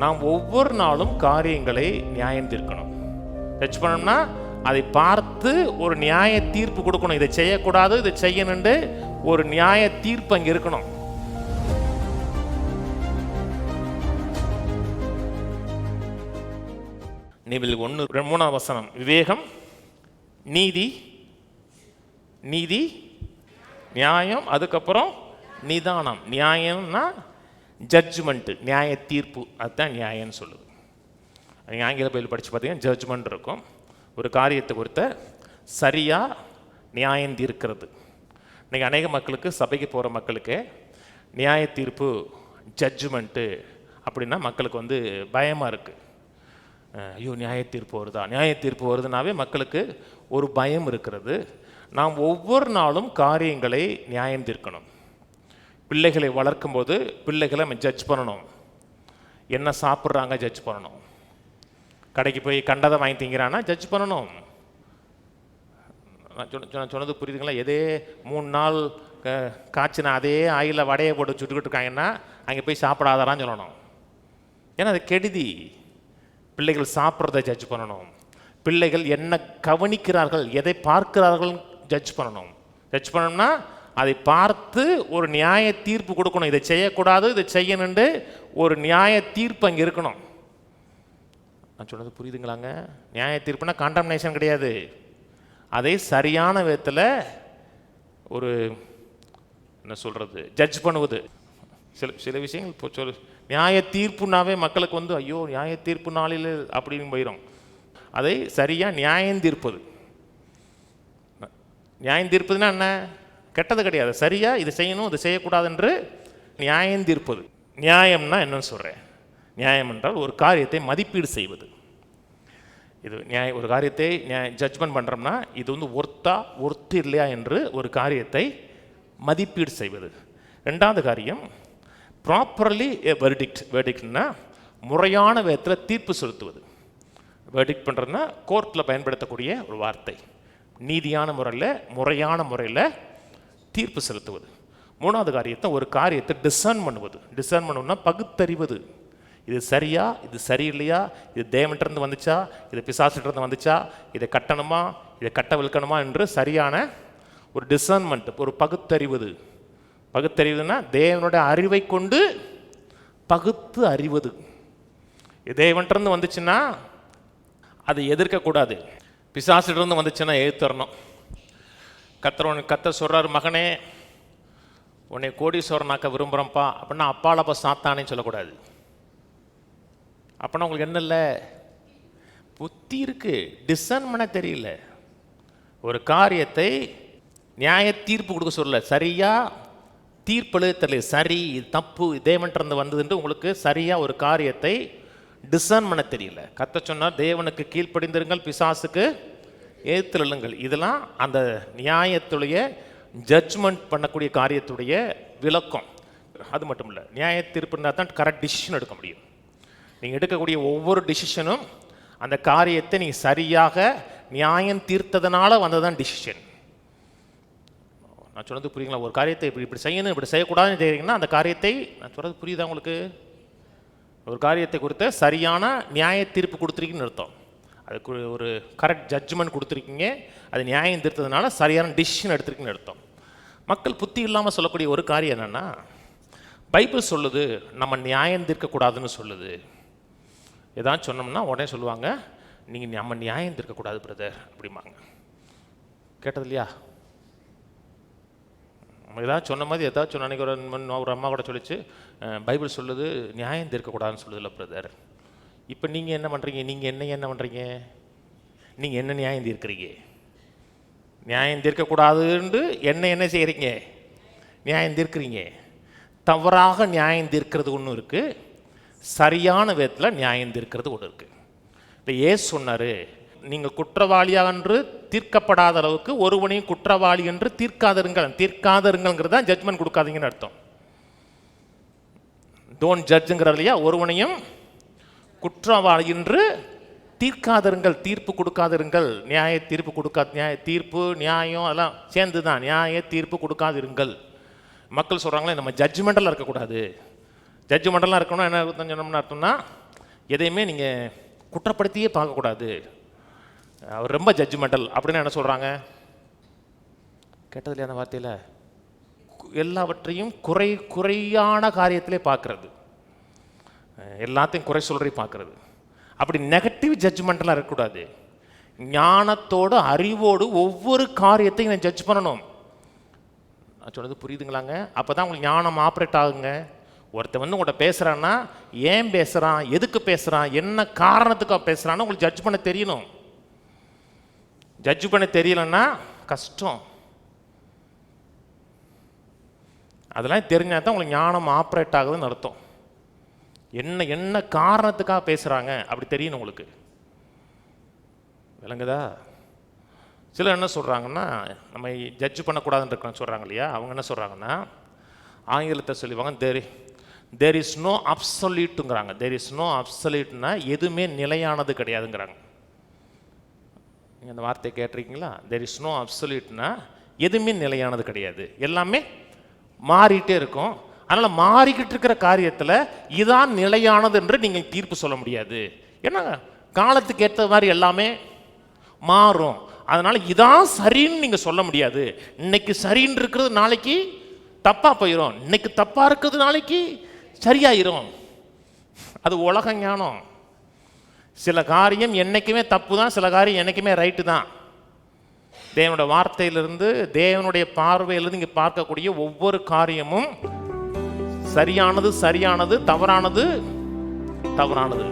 நாம் ஒவ்வொரு நாளும் காரியங்களை நியாயம் தீர்க்கணும். ஜட்ஜ் பண்ணணும்னா அதை பார்த்து ஒரு நியாய தீர்ப்பு கொடுக்கணும். இதை செய்யக்கூடாது, இதை செய்யணுண்டு ஒரு நியாய தீர்ப்பு அங்கே இருக்கணும். நீதிமொழிகள் 1:3 வசனம், விவேகம், நீதி, நீதி, நியாயம், அதுக்கப்புறம் நிதானம். நியாயம்னா ஜட்ஜ்மெண்ட், நியாய தீர்ப்பு, அதுதான் நியாயம்னு சொல்லுது. நீங்கள் ஆங்கில பைபிள் படித்து பார்த்தீங்கன்னா ஜட்ஜ்மெண்ட் இருக்கும். ஒரு காரியத்தை குறித்த சரியாக நியாயம் தீர்க்கிறது. இன்றைக்கி அநேக மக்களுக்கு, சபைக்கு போகிற மக்களுக்கு நியாய தீர்ப்பு, ஜட்ஜ்மெண்ட்டு அப்படின்னா மக்களுக்கு பயமாக இருக்குது. ஐயோ நியாய தீர்ப்பு வருதா, நியாய தீர்ப்பு வருதுனாவே மக்களுக்கு ஒரு பயம் இருக்கிறது. நாம் ஒவ்வொரு நாளும் காரியங்களை நியாயம் தீர்க்கணும். பிள்ளைகளை வளர்க்கும்போது பிள்ளைகளை நம்ம ஜட்ஜ் பண்ணணும். என்ன சாப்பிட்றாங்க ஜட்ஜ் பண்ணணும். கடைக்கு போய் கண்டதை வாங்கி திங்கிறான்னா ஜட்ஜ் பண்ணணும். நான் சொன்னது புரியுதுங்களா? எதே 3 நாள் காய்ச்சினா அதே ஆயில வடையை போட்டு சுட்டுக்கிட்டு இருக்காங்கன்னா அங்கே போய் சாப்பிடாதாரான்னு சொல்லணும். ஏன்னா அது கெடுதி. பிள்ளைகள் சாப்பிட்றத ஜட்ஜ் பண்ணணும். பிள்ளைகள் என்ன கவனிக்கிறார்கள், எதை பார்க்கிறார்கள் ஜட்ஜ் பண்ணணும். ஜட்ஜ் பண்ணணும்னா அதை பார்த்து ஒரு நியாய தீர்ப்பு கொடுக்கணும். இதை செய்யக்கூடாது, இதை செய்யணுண்டு ஒரு நியாய தீர்ப்பு அங்கே இருக்கணும். நான் சொன்னது புரியுதுங்களாங்க? நியாய தீர்ப்புனா காண்டம்னேஷன் கிடையாது. அதை சரியான விதத்தில் ஒரு என்ன சொல்கிறது, ஜட்ஜ் பண்ணுவது. சில விஷயங்கள் இப்போ நியாய தீர்ப்புனாவே மக்களுக்கு ஐயோ நியாய தீர்ப்பு நாளில் அப்படின்னு போயிடும். அதை சரியாக நியாயம் தீர்ப்பது. நியாயம் தீர்ப்பதுன்னா என்ன? கெட்டது கிடையாது. சரியாக இதை செய்யணும், இதை செய்யக்கூடாது என்று நியாயம் தீர்ப்பது. நியாயம்னா என்னன்னு சொல்கிறேன். நியாயம் என்றால் ஒரு காரியத்தை மதிப்பீடு செய்வது. இது ஒரு காரியத்தை ஜட்ஜ்மெண்ட் பண்ணுறோம்னா இது ஒர்த்து இல்லையா என்று ஒரு காரியத்தை மதிப்பீடு செய்வது. ரெண்டாவது காரியம் ப்ராப்பர்லி வெர்டிக்ட்னா முறையான விதத்தில் தீர்ப்பு செலுத்துவது. வெர்டிக்ட் பண்ணுறதுனா கோர்ட்டில் பயன்படுத்தக்கூடிய ஒரு வார்த்தை. நீதியான முறையில், முறையான முறையில் தீர்ப்பு செலுத்துவது. மூணாவது காரியத்தை ஒரு காரியத்தை டிசர்ன் பண்ணுவது. டிசர்ன் பண்ணுன்னா பகுத்தறிவது. இது சரியா, இது சரியில்லையா, இது தேவன்கிட்டருந்து வந்துச்சா, இது பிசாசிட்டிருந்து வந்துச்சா, இதை கட்டணுமா, இதை கட்டவிழ்க்கணுமா என்று சரியான ஒரு டிசர்ன்மெண்ட், ஒரு பகுத்தறிவது. பகுத்தறிவுனா தேவனுடைய அறிவை கொண்டு பகுத்து அறிவது. தேவன்கிட்டருந்து வந்துச்சுன்னா அதை எதிர்க்கக்கூடாது. பிசாசிட்டிருந்து வந்துச்சுன்னா எதிர்த்தரணும். கர்த்தர் சொல்கிறார், மகனே உன்னை கோடீஸ்வரனாக்க விரும்புகிறப்பா அப்படின்னா அப்பாலப்பா சாத்தானே சொல்லக்கூடாது. அப்படின்னா உங்களுக்கு என்ன இல்லை, புத்தி இருக்குது, டிசர்ன் பண்ண தெரியல. ஒரு காரியத்தை நியாய தீர்ப்பு கொடுக்க சொல்லல, சரியாக தீர்ப்பெழு தெரியல. சரி இது தப்பு, தேவன்கிட்டருந்து வந்ததுன்ட்டு உங்களுக்கு சரியாக ஒரு காரியத்தை டிசர்ன் பண்ண தெரியல. கர்த்தர் சொன்னார், தேவனுக்கு கீழ்ப்படிந்திருங்கள், பிசாசுக்கு எதிர்த்தெழுங்கள். இதெல்லாம் அந்த நியாயத்துடைய ஜட்ஜ்மெண்ட் பண்ணக்கூடிய காரியத்துடைய விளக்கம். அது மட்டும் இல்லை, நியாய தீர்ப்பு இருந்தால் தான் கரெக்ட் டிசிஷன் எடுக்க முடியும். நீங்கள் எடுக்கக்கூடிய ஒவ்வொரு டிசிஷனும் அந்த காரியத்தை நீங்கள் சரியாக நியாயம் தீர்த்ததுனால வந்ததுதான் டிசிஷன். நான் சொன்னது புரியுங்களா? ஒரு காரியத்தை இப்படி செய்யணும், இப்படி செய்யக்கூடாதுன்னு தெரியுங்கன்னா அந்த காரியத்தை, நான் சொல்கிறது புரியுதா உங்களுக்கு? ஒரு காரியத்தை குறித்த சரியான நியாய தீர்ப்பு கொடுத்துருக்கீங்கன்னு அர்த்தம். அதுக்கு ஒரு கரெக்ட் ஜட்ஜ்மெண்ட் கொடுத்துருக்கீங்க, அது நியாயம் தீர்த்ததுனால சரியான டிசிஷன் எடுத்துருக்கீங்கன்னு அர்த்தம். மக்கள் புத்தி இல்லாமல் சொல்லக்கூடிய ஒரு காரியம் என்னென்னா, பைபிள் சொல்லுது நம்ம நியாயம் தீர்க்கக்கூடாதுன்னு சொல்லுது. எதாவது சொன்னோம்னா உடனே சொல்லுவாங்க, நீங்கள் நம்ம நியாயம் தீர்க்கக்கூடாது பிரதர் அப்படிம்பாங்க. கேட்டது இல்லையா? ஏதாவது சொன்ன மாதிரி ஏதாவது சொன்ன அன்றைக்கி ஒரு அம்மா கூட சொல்லிச்சு, பைபிள் சொல்லுது நியாயம் தீர்க்கக்கூடாதுன்னு சொல்லுது இல்லை பிரதர். இப்போ நீங்கள் என்ன பண்ணுறீங்க? நீங்கள் என்ன பண்ணுறீங்க? நீங்கள் என்ன நியாயம் தீர்க்கிறீங்க? நியாயம் தீர்க்கக்கூடாதுன்னு என்ன செய்கிறீங்க? நியாயம் தீர்க்கிறீங்க. தவறாக நியாயம் தீர்க்கிறது ஒன்று இருக்குது, சரியான விதத்தில் நியாயம் தீர்க்கிறது ஒன்று இருக்குது. இப்போ ஏசு சொன்னார், நீங்கள் குற்றவாளியாக என்று தீர்க்கப்படாத அளவுக்கு ஒருவனையும் குற்றவாளி என்று தீர்க்காதருங்கிறது தான் ஜட்ஜ்மெண்ட் கொடுக்காதீங்கன்னு அர்த்தம். டோன்ட் ஜட்ஜுங்கிறது இல்லையா? ஒருவனையும் குற்றவாளி என்று தீர்க்காதருங்கள், தீர்ப்பு கொடுக்காதிருங்கள். நியாய தீர்ப்பு தீர்ப்பு நியாயம் அதெல்லாம் சேர்ந்து தான். நியாய தீர்ப்பு கொடுக்காதிருங்கள். மக்கள் சொல்கிறாங்களே நம்ம ஜட்ஜ்மெண்டெல்லாம் இருக்கக்கூடாது. ஜட்ஜ்மெண்டெல்லாம் இருக்கணும் என்ன சொன்னோம்னு அர்த்தம்னா, எதையுமே நீங்கள் குற்றப்படுத்தியே பார்க்கக்கூடாது, அவர் ரொம்ப ஜட்ஜ்மெண்டல் அப்படின்னு என்ன சொல்கிறாங்க? கேட்டதில்லையா அந்த வார்த்தையில்? எல்லாவற்றையும் குறையான காரியத்திலே பார்க்கறது, எல்லாத்தையும் குறை சொல்றி பார்க்கறது. அப்படி நெகட்டிவ் ஜட்ஜ்மெண்ட்லாம் இருக்கக்கூடாது. ஞானத்தோடு அறிவோடு ஒவ்வொரு காரியத்தையும் நான் ஜட்ஜ் பண்ணணும். நான் சொன்னது புரியுதுங்களாங்க? அப்போ தான் உங்களுக்கு ஞானம் ஆப்ரேட் ஆகுங்க. ஒருத்தர் வந்து உங்கள்கிட்ட பேசுகிறான்னா ஏன் பேசுகிறான், எதுக்கு பேசுகிறான், என்ன காரணத்துக்காக பேசுகிறான்னு உங்களுக்கு ஜட்ஜ் பண்ண தெரியணும். ஜட்ஜ் பண்ண தெரியலன்னா கஷ்டம். அதெல்லாம் தெரிஞ்சால் தான் உங்களுக்கு ஞானம் ஆப்ரேட் ஆகுதுன்னு அர்த்தம். என்ன காரணத்துக்காக பேசுகிறாங்க அப்படி தெரியணும் உங்களுக்கு. விளங்குதா? சிலர் என்ன சொல்கிறாங்கன்னா, நம்ம ஜட்ஜ் பண்ணக்கூடாதுன்னு இருக்கான்னு சொல்கிறாங்க இல்லையா, அவங்க என்ன சொல்கிறாங்கன்னா, ஆங்கிலத்தை சொல்லுவாங்க தேர் இஸ் நோ அப்சல்யூட்டுங்கிறாங்க. தேர் இஸ் நோ அப்சல்யூட்னா எதுவுமே நிலையானது கிடையாதுங்கிறாங்க. நீங்கள் அந்த வார்த்தையை கேட்டிருக்கீங்களா? தேர் இஸ் நோ அப்சல்யூட்னா எதுவுமே நிலையானது கிடையாது, எல்லாமே மாறிட்டே இருக்கும். அதனால் மாறிக்கிட்டு இருக்கிற காரியத்தில் இதான் நிலையானது என்று நீங்கள் தீர்ப்பு சொல்ல முடியாது. ஏன்னா காலத்துக்கு ஏற்ற மாதிரி எல்லாமே மாறும். அதனால் இதான் சரின்னு நீங்கள் சொல்ல முடியாது. இன்னைக்கு சரின்னு இருக்கிறது நாளைக்கு தப்பாக போயிடும், இன்னைக்கு தப்பாக இருக்கிறது நாளைக்கு சரியாயிரும். அது உலக ஞானம். சில காரியம் என்றைக்குமே தப்பு தான், சில காரியம் என்றைக்குமே ரைட்டு தான். தேவனுடைய வார்த்தையிலிருந்து, தேவனுடைய பார்வையிலிருந்து இங்கே பார்க்கக்கூடிய ஒவ்வொரு காரியமும் சரியானது சரியானது, தவறானது தவறானது.